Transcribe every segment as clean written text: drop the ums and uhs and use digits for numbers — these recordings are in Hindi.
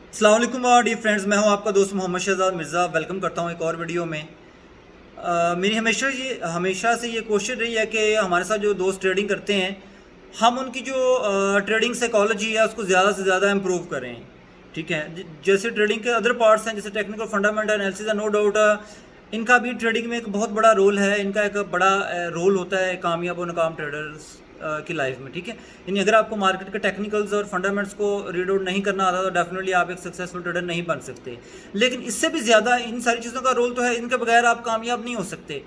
अस्सलाम वालेकुम डियर फ्रेंड्स, मैं हूं आपका दोस्त मोहम्मद शहजाद मिर्ज़ा। वेलकम करता हूं एक और वीडियो में। मेरी हमेशा से ये कोशिश रही है कि हमारे साथ जो दोस्त ट्रेडिंग करते हैं, हम उनकी जो ट्रेडिंग साइकोलॉजी है उसको ज़्यादा से ज़्यादा इम्प्रूव करें। ठीक है, जैसे ट्रेडिंग के अदर पार्ट्स हैं, जैसे टेक्निकल फंडामेंटल एनालिसिस है, नो डाउट इनका भी ट्रेडिंग में एक बहुत बड़ा रोल है। इनका एक बड़ा रोल होता है कामयाब और नाकाम ट्रेडर्स की लाइफ में। ठीक है, यानी अगर आपको मार्केट के टेक्निकल्स और फंडामेंट्स को रीड आउट नहीं करना आता तो डेफिनेटली आप एक सक्सेसफुल ट्रेडर नहीं बन सकते। लेकिन इससे भी ज़्यादा इन सारी चीज़ों का रोल तो है, इनके बगैर आप कामयाब नहीं हो सकते।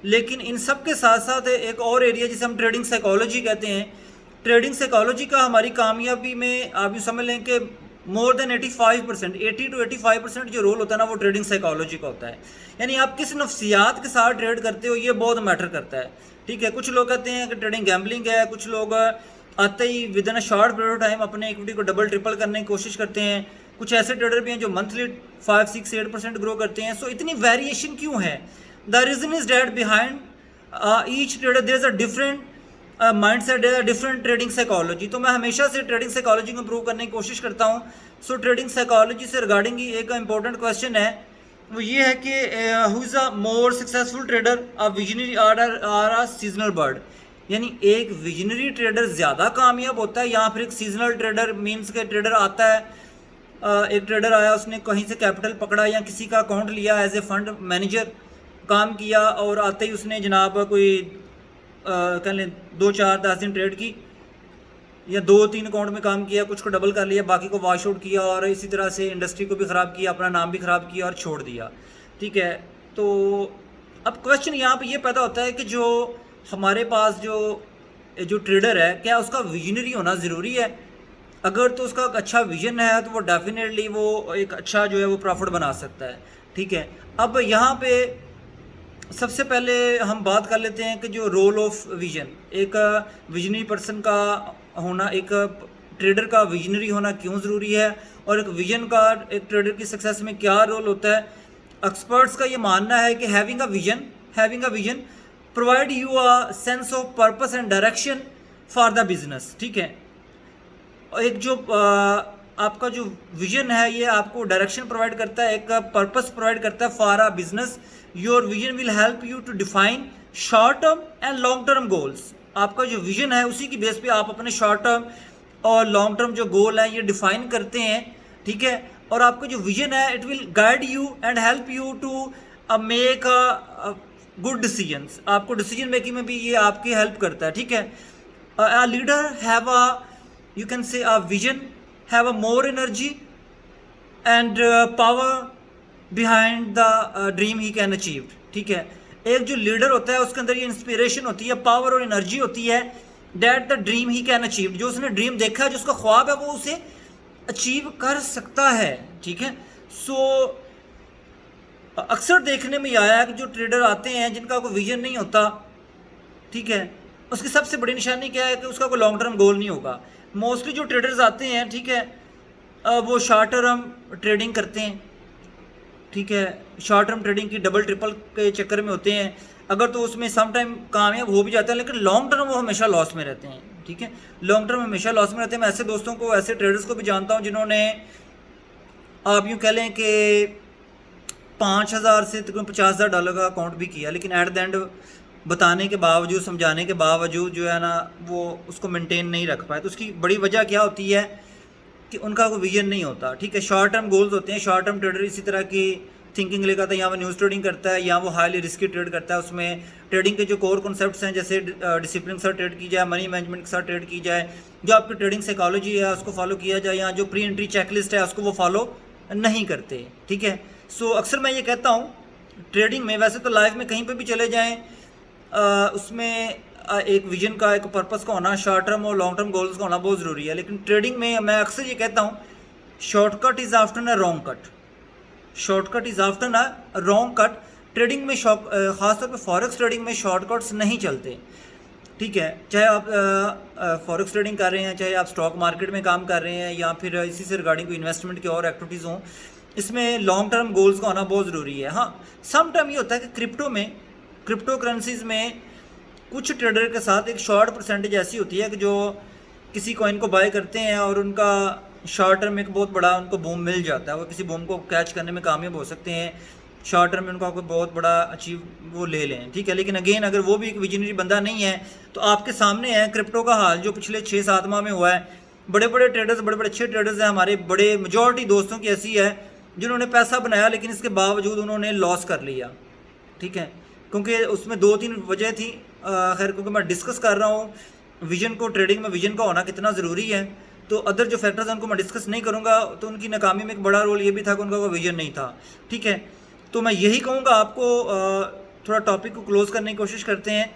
लेकिन इन सब के साथ साथ एक और एरिया जिसे हम ट्रेडिंग साइकोलॉजी कहते हैं। ट्रेडिंग साइकोलॉजी का हमारी कामयाबी में आप यूँ समझ लें कि मोर देन 85%, 80 to 85% जो रोल होता है ना, वो ट्रेडिंग साइकोलॉजी का होता है। यानी आप किस नफ्सियात के साथ ट्रेड करते हो, ये बहुत मैटर करता है। ठीक है, कुछ लोग कहते हैं कि ट्रेडिंग गैम्बलिंग है, कुछ लोग आते ही with in a short period of time अपने इक्विटी को डबल ट्रिपल करने की कोशिश करते हैं। कुछ ऐसे ट्रेडर भी हैं जो मंथली 5, 6, 8% ग्रो करते हैं। सो इतनी वेरिएशन क्यों है? The reason is that behind each trader there is a different mind set है, डिफरेंट ट्रेडिंग साइकोलॉजी। तो मैं हमेशा से ट्रेडिंग साइकोलॉजी को इंप्रूव करने की कोशिश करता हूँ। सो ट्रेडिंग साइकोलॉजी से रिगार्डिंग ही एक इंपॉर्टेंट क्वेश्चन है, वो ये है कि who is a more successful trader, a visionary or a seasonal bird. यानी एक विजनरी ट्रेडर ज़्यादा कामयाब होता है या फिर एक सीजनल ट्रेडर, मीन्स के ट्रेडर आता है, एक ट्रेडर आया, उसने कहीं से कैपिटल पकड़ा या किसी का अकाउंट लिया, एज ए फंड मैनेजर काम किया और आते ही उसने जनाब कोई कह लें 2, 4, 10 दिन ट्रेड की या 2, 3 अकाउंट में काम किया, कुछ को डबल कर लिया, बाकी को वॉश आउट किया और इसी तरह से इंडस्ट्री को भी ख़राब किया, अपना नाम भी ख़राब किया और छोड़ दिया। ठीक है, तो अब क्वेश्चन यहाँ पे ये पैदा होता है कि जो हमारे पास जो ट्रेडर है, क्या उसका विजनरी होना ज़रूरी है? अगर तो उसका अच्छा विजन है तो वो डेफिनेटली वो एक अच्छा जो है वो प्रॉफिट बना सकता है। ठीक है, अब यहाँ पे सबसे पहले हम बात कर लेते हैं कि जो रोल ऑफ विजन, एक विजनरी पर्सन का होना, एक ट्रेडर का विजनरी होना क्यों ज़रूरी है और एक विजन का एक ट्रेडर की सक्सेस में क्या रोल होता है। एक्सपर्ट्स का ये मानना है कि having a vision provide you a sense of purpose and direction for the business. ठीक है, एक जो आपका जो विजन है ये आपको डायरेक्शन प्रोवाइड करता है, एक पर्पस प्रोवाइड करता है for a business. Your vision will help you to define short term and long term goals. आपका जो विजन है उसी की बेस पे आप अपने शॉर्ट टर्म और लॉन्ग टर्म जो गोल है ये डिफाइन करते हैं। ठीक है, और आपका जो विजन है it will guide you and help you to make a good decisions. आपको डिसीजन मेकिंग में भी ये आपकी हेल्प करता है। ठीक है, a leader have a, you can say a vision, have a more energy and power behind the dream he can achieve। ठीक है, एक जो लीडर होता है उसके अंदर ये इंस्पिरेशन होती है, पावर और एनर्जी होती है, that the dream he can achieve. जो उसने ड्रीम देखा है, जो उसका ख्वाब है, वो उसे अचीव कर सकता है। ठीक है, सो अक्सर देखने में आया है कि जो ट्रेडर आते हैं जिनका कोई विजन नहीं होता, ठीक है, उसकी सबसे बड़ी निशानी क्या है कि उसका कोई लॉन्ग टर्म गोल नहीं होगा। मोस्टली जो ट्रेडर्स आते हैं, ठीक है, वो शॉर्ट टर्म ट्रेडिंग करते हैं। ठीक है, शॉर्ट टर्म ट्रेडिंग की डबल ट्रिपल के चक्कर में होते हैं। अगर तो उसमें सम टाइम कामयाब हो भी जाता है, लेकिन लॉन्ग टर्म वो हमेशा लॉस में रहते हैं। ठीक है, लॉन्ग टर्म हमेशा लॉस में रहते हैं। मैं ऐसे दोस्तों को, ऐसे ट्रेडर्स को भी जानता हूँ जिन्होंने आप यूँ कह लें कि 5,000 से तकरीबन $50,000 का अकाउंट भी किया, लेकिन एट द एंड बताने के बावजूद, समझाने के बावजूद जो है ना, वो उसको मेंटेन नहीं रख पाए। तो उसकी बड़ी वजह क्या होती है कि उनका कोई विजन नहीं होता। ठीक है, शॉर्ट टर्म गोल्स होते हैं। शॉर्ट टर्म ट्रेडर इसी तरह की थिंकिंग लेकर आता है, या वो न्यूज़ ट्रेडिंग करता है या वो हाईली रिस्की ट्रेड करता है। उसमें ट्रेडिंग के जो कोर कॉन्सेप्ट्स हैं, जैसे डिसिप्लिन के साथ ट्रेड की जाए, मनी मैनेजमेंट के साथ ट्रेड की जाए, जो आपकी ट्रेडिंग साइकोलॉजी है उसको फॉलो किया जाए, या जो प्री एंट्री चेकलिस्ट है उसको वो फॉलो नहीं करते। ठीक है, सो अक्सर मैं ये कहता हूँ ट्रेडिंग में, वैसे तो लाइफ में कहीं पर भी चले जाएँ, उसमें एक विजन का, एक पर्पस का होना, शॉर्ट टर्म और लॉन्ग टर्म गोल्स का होना बहुत ज़रूरी है। लेकिन ट्रेडिंग में मैं अक्सर ये कहता हूँ, shortcut is after a wrong cut. Shortcut is after a wrong cut. Trading में ख़ासतौर पे फॉरेक्स ट्रेडिंग में शॉर्टकट्स नहीं चलते। ठीक है, चाहे आप फॉरेक्स ट्रेडिंग कर रहे हैं, चाहे आप स्टॉक मार्केट में काम कर रहे हैं, या फिर इसी से रिगार्डिंग कोई इन्वेस्टमेंट की और एक्टिविटीज़ हों, इसमें लॉन्ग टर्म गोल्स का होना बहुत ज़रूरी है। हाँ, सम टाइम ये होता है कि क्रिप्टो करेंसीज में कुछ ट्रेडर के साथ एक शॉर्ट परसेंटेज ऐसी होती है कि जो किसी कॉइन को बाय करते हैं और उनका शॉर्ट टर्म में एक बहुत बड़ा उनको बूम मिल जाता है, वो किसी बूम को कैच करने में कामयाब हो सकते हैं, शॉर्ट टर्म में उनको कोई बहुत बड़ा अचीव वो ले लें, ठीक है। लेकिन अगेन अगर वो भी एक विजनरी बंदा नहीं है तो आपके सामने है क्रिप्टो का हाल जो पिछले 6-7 माह में हुआ है। बड़े बड़े ट्रेडर्स, बड़े बड़े अच्छे ट्रेडर्स हैं हमारे, बड़े मेजॉरिटी दोस्तों की ऐसी है जिन्होंने पैसा बनाया लेकिन इसके बावजूद उन्होंने लॉस कर लिया, ठीक है। क्योंकि उसमें 2-3 वजह थी। खैर क्योंकि मैं डिस्कस कर रहा हूँ विजन को, ट्रेडिंग में विजन का होना कितना ज़रूरी है, तो अदर जो फैक्टर्स हैं उनको मैं डिस्कस नहीं करूँगा। तो उनकी नाकामी में एक बड़ा रोल ये भी था कि उनका कोई विजन नहीं था, ठीक है। तो मैं यही कहूँगा आपको, थोड़ा टॉपिक को क्लोज करने की कोशिश करते हैं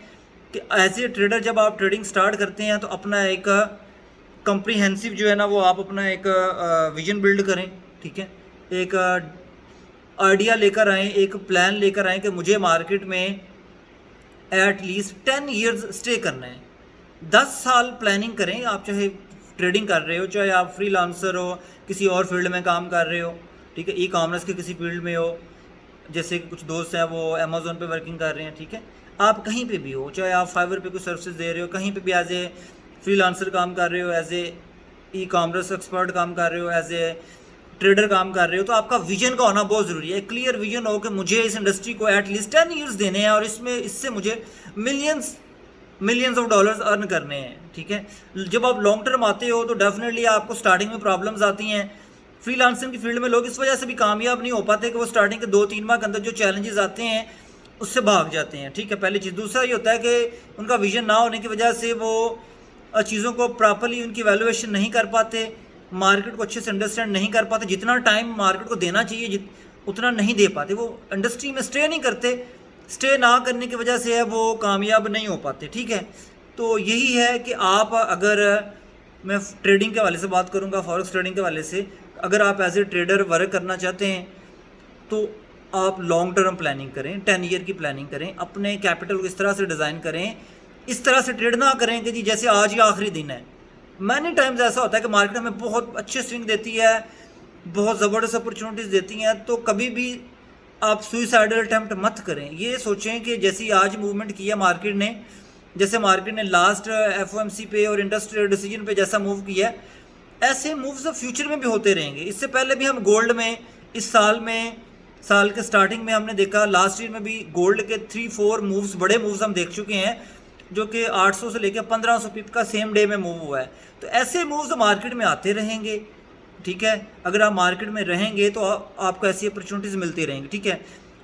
कि एज ए ट्रेडर जब आप ट्रेडिंग स्टार्ट करते हैं तो अपना एक कंप्रीहेंसिव जो है ना वो आप अपना एक विजन बिल्ड करें, ठीक है। एक आइडिया लेकर आएँ, एक प्लान लेकर आएँ कि मुझे मार्केट में एट लीस्ट 10 ईयर्स स्टे करना है। 10 साल प्लानिंग करें। आप चाहे ट्रेडिंग कर रहे हो, चाहे आप फ्रीलांसर हो, किसी और फील्ड में काम कर रहे हो, ठीक है, ई कॉमर्स के किसी फील्ड में हो, जैसे कि कुछ दोस्त हैं वो अमेज़ोन पे वर्किंग कर रहे हैं, ठीक है। आप कहीं पे भी हो, चाहे आप फाइवर पे कुछ सर्विसेज दे रहे हो, कहीं पे भी एज ए फ्रीलांसर काम कर रहे हो, as a e commerce expert काम कर रहे हो, एज ए ट्रेडर काम कर रहे हो, तो आपका विजन का होना बहुत ज़रूरी है। क्लियर विजन हो कि मुझे इस इंडस्ट्री को एटलीस्ट 10 ईयर्स देने हैं और इससे मुझे मिलियंस ऑफ डॉलर्स अर्न करने हैं, ठीक है। जब आप लॉन्ग टर्म आते हो तो डेफिनेटली आपको स्टार्टिंग में प्रॉब्लम्स आती हैं। फ्रीलांसिंग की फील्ड में लोग इस वजह से भी कामयाब नहीं हो पाते कि वो स्टार्टिंग के 2-3 माह के अंदर जो चैलेंजेस आते हैं उससे भाग जाते हैं, ठीक है। पहली चीज़। दूसरा ये होता है कि उनका विजन ना होने की वजह से वो चीज़ों को प्रॉपरली उनकी वैल्यूएशन नहीं कर पाते, मार्केट को अच्छे से अंडरस्टैंड नहीं कर पाते, जितना टाइम मार्केट को देना चाहिए उतना नहीं दे पाते, वो इंडस्ट्री में स्टे नहीं करते, स्टे ना करने की वजह से है वो कामयाब नहीं हो पाते, ठीक है। तो यही है कि आप, अगर मैं ट्रेडिंग के हवाले से बात करूंगा, फॉरेक्स ट्रेडिंग के हवाले से, अगर आप एज ए ट्रेडर वर्क करना चाहते हैं तो आप लॉन्ग टर्म प्लानिंग करें, 10 ईयर की प्लानिंग करें, अपने कैपिटल को इस तरह से डिज़ाइन करें, इस तरह से ट्रेड ना करें कि जी जैसे आज ही आखिरी दिन है। मैनी टाइम्स ऐसा होता है कि मार्केट हमें बहुत अच्छे स्विंग देती है, बहुत ज़बरदस्त अपॉर्चुनिटीज़ देती हैं, तो कभी भी आप सुइसाइडल अटैम्प्ट मत करें। ये सोचें कि जैसी आज मूवमेंट किया मार्केट ने, जैसे मार्केट ने लास्ट एफओएमसी पे और इंडस्ट्रियल डिसीजन पे जैसा मूव किया, ऐसे मूव्स फ्यूचर में भी होते रहेंगे। इससे पहले भी हम गोल्ड में इस साल के स्टार्टिंग में हमने देखा, लास्ट ईयर में भी गोल्ड के 3-4 मूव्स, बड़े मूव्स हम देख चुके हैं जो कि 800 से लेकर 1500 पिप का सेम डे में मूव हुआ है। तो ऐसे मूव्स मार्केट में आते रहेंगे, ठीक है। अगर आप मार्केट में रहेंगे तो आपको ऐसी अपॉर्चुनिटीज़ मिलती रहेंगी, ठीक है।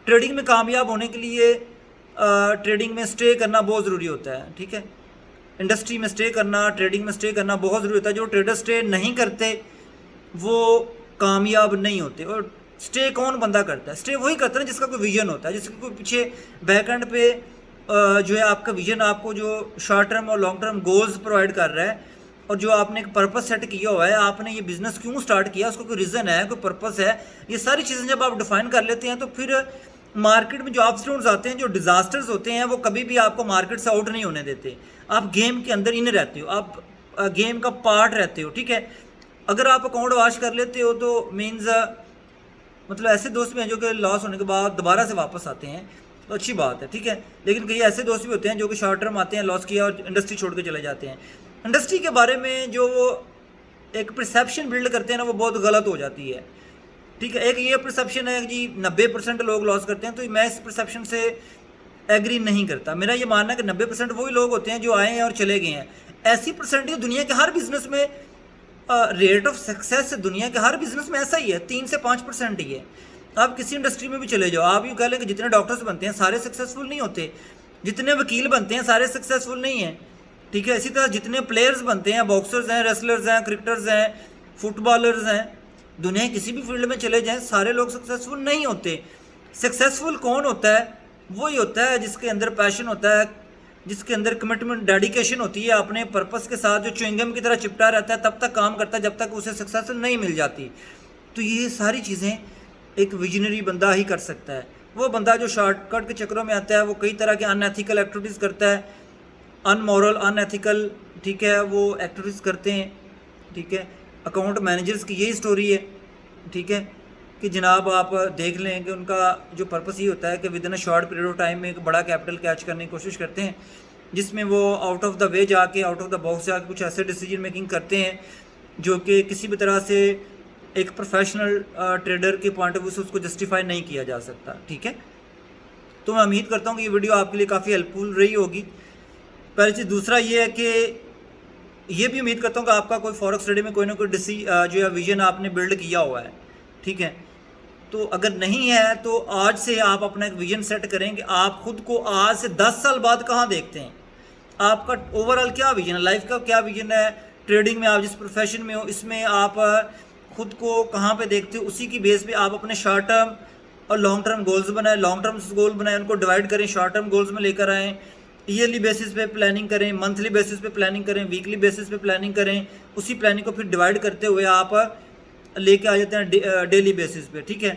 ट्रेडिंग में कामयाब होने के लिए ट्रेडिंग में स्टे करना बहुत ज़रूरी होता है, ठीक है। इंडस्ट्री में स्टे करना, ट्रेडिंग में स्टे करना बहुत ज़रूरी होता है। जो ट्रेडर स्टे नहीं करते वो कामयाब नहीं होते। और स्टे कौन बंदा करता है? स्टे वही करता है जिसका कोई विजन होता है, जिसके कोई पीछे बैकएंड पे जो है आपका विजन आपको जो शॉर्ट टर्म और लॉन्ग टर्म गोल्स प्रोवाइड कर रहा है, और जो आपने एक पर्पस सेट किया हुआ है, आपने ये बिजनेस क्यों स्टार्ट किया, उसको कोई रीज़न है, कोई पर्पस है। ये सारी चीज़ें जब आप डिफाइन कर लेते हैं तो फिर मार्केट में जो अप्स डाउन्स आते हैं, जो डिजास्टर्स होते हैं, वो कभी भी आपको मार्केट से आउट नहीं होने देते। आप गेम के अंदर इन रहते हो, आप गेम का पार्ट रहते हो, ठीक है। अगर आप अकाउंट वॉश कर लेते हो तो मीन्स मतलब ऐसे दोस्त भी हैं जो कि लॉस होने के बाद दोबारा से वापस आते हैं, तो अच्छी बात है, ठीक है। लेकिन कई ऐसे दोस्त भी होते हैं जो कि शॉर्ट टर्म आते हैं, लॉस किया और इंडस्ट्री छोड़ के चले जाते हैं। इंडस्ट्री के बारे में जो वो एक परसेप्शन बिल्ड करते हैं ना, वो बहुत गलत हो जाती है, ठीक है। एक ये परसेप्शन है जी 90% लोग लॉस करते हैं, तो मैं इस परसेप्शन से एग्री नहीं करता। मेरा ये मानना है कि 90% वही लोग होते हैं जो आए हैं और चले गए हैं। ऐसी परसेंटेज दुनिया के हर बिजनेस में, रेट ऑफ सक्सेस दुनिया के हर बिजनेस में ऐसा ही है, 3 से 5% ही है। आप किसी इंडस्ट्री में भी चले जाओ, आप यूँ कह लें कि जितने डॉक्टर्स बनते हैं सारे सक्सेसफुल नहीं होते, जितने वकील बनते हैं सारे सक्सेसफुल नहीं हैं, ठीक है। इसी तरह जितने प्लेयर्स बनते हैं, बॉक्सर्स हैं, रेसलर्स हैं, क्रिकेटर्स हैं, फुटबॉलर्स हैं, दुनिया किसी भी फील्ड में चले जाएं सारे लोग सक्सेसफुल नहीं होते। सक्सेसफुल कौन होता है? वही होता है जिसके अंदर पैशन होता है, जिसके अंदर कमिटमेंट, डेडिकेशन होती है अपने पर्पस के साथ, जो च्युइंगम की तरह चिपटा रहता है, तब तक काम करता है जब तक उसे सक्सेस नहीं मिल जाती। तो ये सारी चीज़ें एक विजनरी बंदा ही कर सकता है। वो बंदा जो शॉर्टकट के चक्करों में आता है, वो कई तरह के अनएथिकल एक्टिविटीज़ करता है, अनमोरल, अनएथिकल, ठीक है, वो एक्टिविटीज़ करते हैं, ठीक है। अकाउंट मैनेजर्स की यही स्टोरी है, ठीक है, कि जनाब आप देख लें कि उनका जो पर्पस ये होता है कि with in a short period of time में एक बड़ा कैपिटल कैच करने की कोशिश करते हैं, जिसमें वो आउट ऑफ द वे जाके, आउट ऑफ द बॉक्स जाके कुछ ऐसे डिसीजन मेकिंग करते हैं जो कि किसी भी तरह से एक प्रोफेशनल ट्रेडर के पॉइंट ऑफ व्यू से उसको जस्टिफाई नहीं किया जा सकता। ठीक है, तो मैं उम्मीद करता हूँ कि ये वीडियो आपके लिए काफ़ी हेल्पफुल रही होगी। पहली चीज़। दूसरा ये है कि ये भी उम्मीद करता हूँ कि आपका कोई फॉरेक्स ट्रेडिंग में कोई ना कोई जो है विजन आपने बिल्ड किया हुआ है। ठीक है, तो अगर नहीं है तो आज से आप अपना एक विजन सेट करें कि आप खुद को आज से 10 साल बाद कहाँ देखते हैं। आपका ओवरऑल क्या विजन है, लाइफ का क्या विजन है, ट्रेडिंग में आप जिस प्रोफेशन में हो इसमें आप खुद को कहाँ पे देखते हो, उसी की बेस पे आप अपने शॉर्ट टर्म और लॉन्ग टर्म गोल्स बनाएं। लॉन्ग टर्म गोल बनाएं, उनको डिवाइड करें, शॉर्ट टर्म गोल्स में लेकर आएँ। ईयरली बेसिस पे प्लानिंग करें, मंथली बेसिस पे प्लानिंग करें, वीकली बेसिस पे प्लानिंग करें। उसी प्लानिंग को फिर डिवाइड करते हुए आप लेके आ जाते हैं डेली बेसिस पे। ठीक है,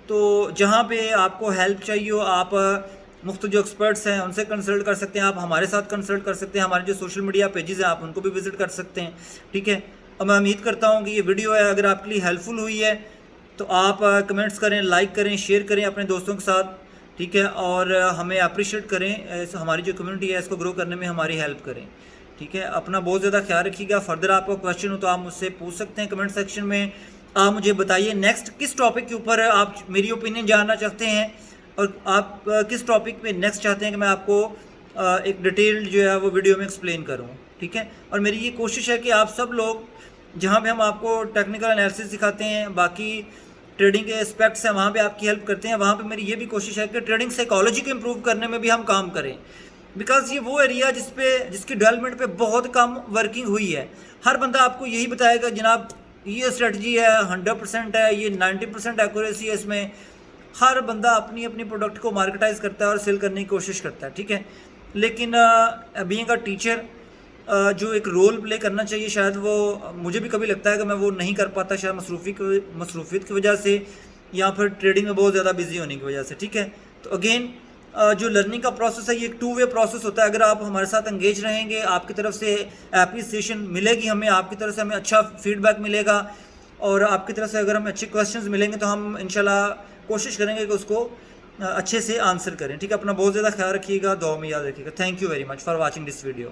तो जहाँ पे आपको हेल्प चाहिए हो आप मुख्तलिफ जो एक्सपर्ट्स हैं उनसे कंसल्ट कर सकते हैं, आप हमारे साथ कंसल्ट कर सकते हैं, हमारे जो सोशल मीडिया पेजेस हैं आप उनको भी विजिट कर सकते हैं। ठीक है, और मैं उम्मीद करता हूँ कि ये वीडियो है अगर आपके लिए हेल्पफुल हुई है तो आप कमेंट्स करें, लाइक करें, शेयर करें अपने दोस्तों के साथ। ठीक है, और हमें अप्रिशिएट करें, हमारी जो कम्युनिटी है इसको ग्रो करने में हमारी हेल्प करें। ठीक है, अपना बहुत ज़्यादा ख्याल रखिएगा। फर्दर आपका क्वेश्चन हो तो आप मुझसे पूछ सकते हैं कमेंट सेक्शन में। आप मुझे बताइए नेक्स्ट किस टॉपिक के ऊपर आप मेरी ओपिनियन जानना चाहते हैं और आप किस टॉपिक पे नेक्स्ट चाहते हैं कि मैं आपको एक डिटेल्ड जो है वो वीडियो में एक्सप्लेन करूं। ठीक है, और मेरी ये कोशिश है कि आप सब लोग जहां पे हम आपको टेक्निकल एनालिसिस सिखाते हैं, बाकी ट्रेडिंग के एस्पेक्ट्स हैं वहाँ पे आपकी हेल्प करते हैं, वहाँ पे मेरी ये भी कोशिश है कि ट्रेडिंग साइकोलॉजी को इम्प्रूव करने में भी हम काम करें। बिकॉज ये वो एरिया जिसकी डेवलपमेंट पे बहुत कम वर्किंग हुई है। हर बंदा आपको यही बताएगा जनाब ये स्ट्रेटजी है 100% है, ये 90% एक्यूरेसी है इसमें। हर बंदा अपनी अपनी प्रोडक्ट को मार्केटाइज करता है और सेल करने की कोशिश करता है। ठीक है, लेकिन बीइंग अ टीचर जो एक रोल प्ले करना चाहिए, शायद वो मुझे भी कभी लगता है कि मैं वो नहीं कर पाता, शायद मसरूफियत की वजह से या फिर ट्रेडिंग में बहुत ज़्यादा बिजी होने की वजह से। ठीक है, तो अगेन जो लर्निंग का प्रोसेस है ये एक 2 वे प्रोसेस होता है। अगर आप हमारे साथ एंगेज रहेंगे, आपकी तरफ से एप्रिसिएशन मिलेगी हमें, आपकी तरफ से हमें अच्छा फीडबैक मिलेगा और आपकी तरफ से अगर हमें अच्छे क्वेश्चंस मिलेंगे तो हम इंशाल्लाह कोशिश करेंगे कि उसको अच्छे से आंसर करें। ठीक है, अपना बहुत ज़्यादा ख्याल रखिएगा, दुआ में याद रखिएगा। Thank you very much for watching this video.